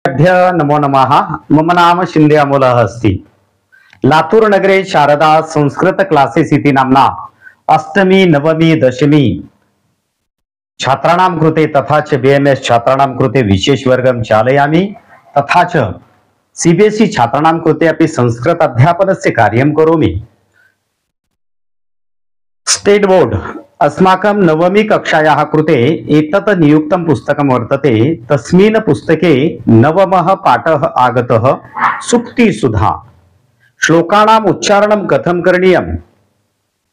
नमो नमः। मम नाम शिंदे अमोलः अस्ति। लातूर नगरे शारदा संस्कृत क्लासेस इति नाम्ना अष्टमी नवमी दशमी छात्राणां कृते तथा च बीएमएस छात्राणां कृते विशेष वर्गं चालयामि, तथा च सीबीएसई छात्राणां कृते अपि संस्कृत अध्यापनस्य कार्यं करोमि। स्टेट बोर्ड अस्माकं नवमी कक्षायाः कृते एतत् नियुक्तं पुस्तकं वर्तते। तस्मिन् पुस्तके नवमः पाठः आगतः सूक्तिसुधा। श्लोकानाम् उच्चारणं कथं करणीयम्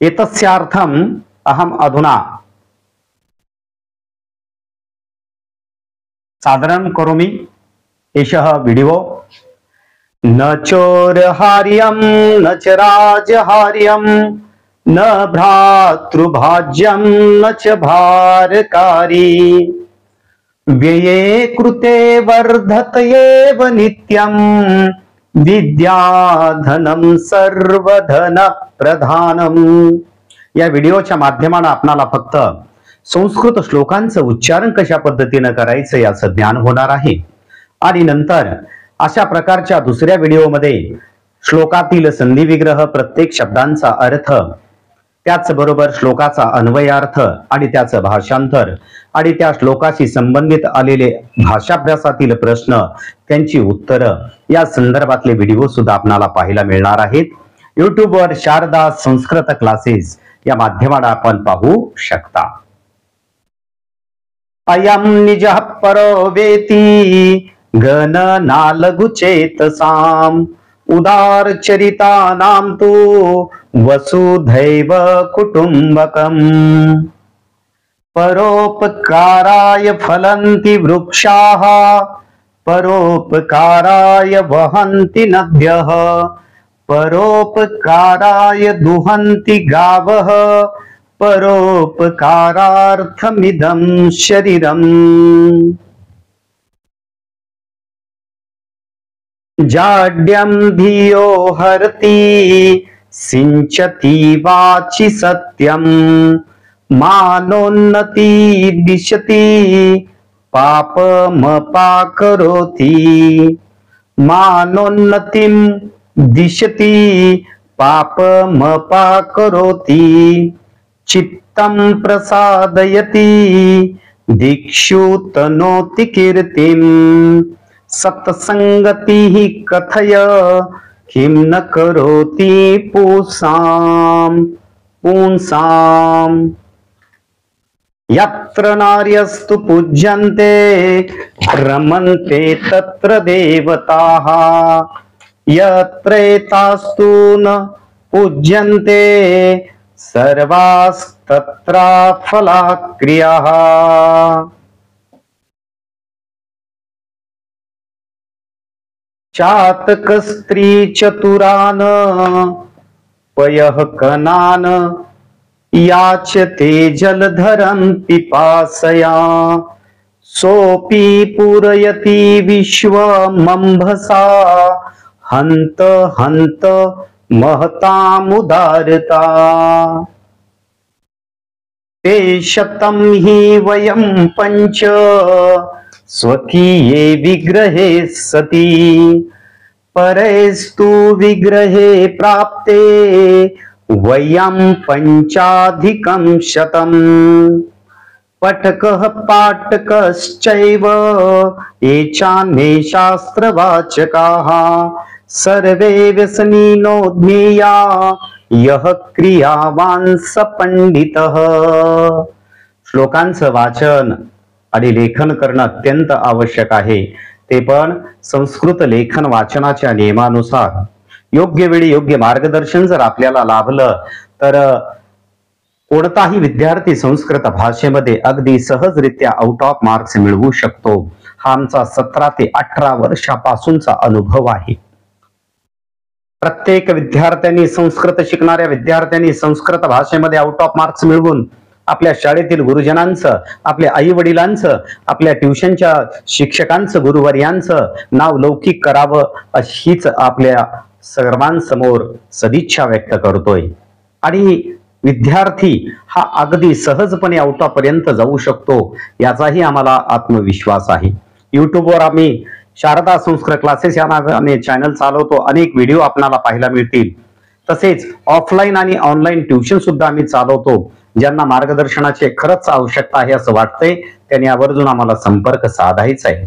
एतस्यार्थम् अहम् अधुना सादरं करोमि। एषः वीडियो। न चोरहार्यं न च राजहार्यं न भ्रातृभाज्यं न च भारकारी व्यये कृते वर्धत एव नित्यं विद्याधनं सर्वधन प्रधानम। या व्हिडिओच्या माध्यमाने आपणाला फक्त संस्कृत श्लोकांचं उच्चारण कशा पद्धतीने करायचं याचं ज्ञान होणार आहे, आणि नंतर अशा प्रकारच्या दुसऱ्या व्हिडिओमध्ये श्लोकातील संधी विग्रह, प्रत्येक शब्दांचा अर्थ, त्याचबरोबर श्लोकाचा अन्वयार्थ आणि त्याचं भाषांतर आणि त्या श्लोकाशी संबंधित आलेले भाषाभ्यासातील प्रश्न, त्यांची उत्तरं या संदर्भातले व्हिडिओ सुद्धा आपल्याला पाहायला मिळणार आहेत। युट्यूबवर शारदा संस्कृत क्लासेस या माध्यमाने आपण पाहू शकता। अयं निजः परो वेति गणना लघुचेतसाम् उदारचरितानां तु वसुधैव कुटुम्बकम् परोपकाराय फलन्ति वृक्षाः परोपकाराय वहन्ति नद्यः परोपकाराय दुहन्ति गावः परोपकारार्थमिदं शरीरम्। जाड्यं धियो हरति सिंचति वाचि सत्यं मानोन्नति दिशति पापमपाकरोति मानोन्नतिं दिशति पापमपाकरोति चित्तं प्रसादयति दिक्षु तनोति कीर्तिम् सत्संगतिः कथय किं न करोति पुंसाम् यत्र नार्यस्तु पूज्यन्ते रमन्ते तत्र देवताः यत्रैतास्तु न पूज्यन्ते सर्वास्तत्राफलाक्रियाः। चातक स्त्री चतुरान पयः कनान याचते जलधरं पिपासया सोऽपि पूरयति विश्वमंभसा हन्त हन्त महतामुदारता। ते शतं हि वयं पञ्च स्वकीये विग्रहे सति परेस्तु विग्रहे प्राप्ते वयं पञ्चाधिकं शतम् पठकः पाठकश्चैव ये चान्ये शास्त्रवाचकाः सर्वे व्यसनिनो ज्ञेया यः क्रियावान् स पंडितः। श्लोकांचं वाचन आणि लेखन करणं अत्यंत आवश्यक आहे, ते पण संस्कृत लेखन वाचनाच्या नियमानुसार। योग्य वेळी योग्य मार्गदर्शन जर आपल्याला लाभलं तर कोणताही विद्यार्थी संस्कृत भाषेमध्ये अगदी सहजरित्या आउट ऑफ मार्क्स मिळवू शकतो। हा आमचा 17 ते 18 वर्षापासूनचा अनुभव आहे। प्रत्येक विद्यार्थ्यांनी, संस्कृत शिकणाऱ्या विद्यार्थ्यांनी संस्कृत भाषेमध्ये आउट ऑफ मार्क्स मिळवून आपल्या शाळेतील गुरुजनांचं, आपल्या आई वडिलांचं, आपल्या ट्युशनच्या शिक्षकांचं, गुरुवर्यांचं नाव लौकिक करावं अशीच आपल्या सर्वांसमोर सदिच्छा व्यक्त करतोय। आणि विद्यार्थी हा अगदी सहजपणे आउट ऑफ पर्यंत जाऊ शकतो याचाही आम्हाला आत्मविश्वास आहे। युट्यूबवर आम्ही शारदा संस्कृत क्लासेस या नावाने चॅनल चालवतो. अनेक व्हिडिओ आपल्याला पाहायला मिळतील. तसेच ऑफलाईन आणि ऑनलाईन ट्युशन सुद्धा आम्ही चालवतो. ज्यांना मार्गदर्शनाची खरंच आवश्यकता आहे असं वाटतंय त्यांनी आवर्जून आम्हाला संपर्क साधायचा आहे.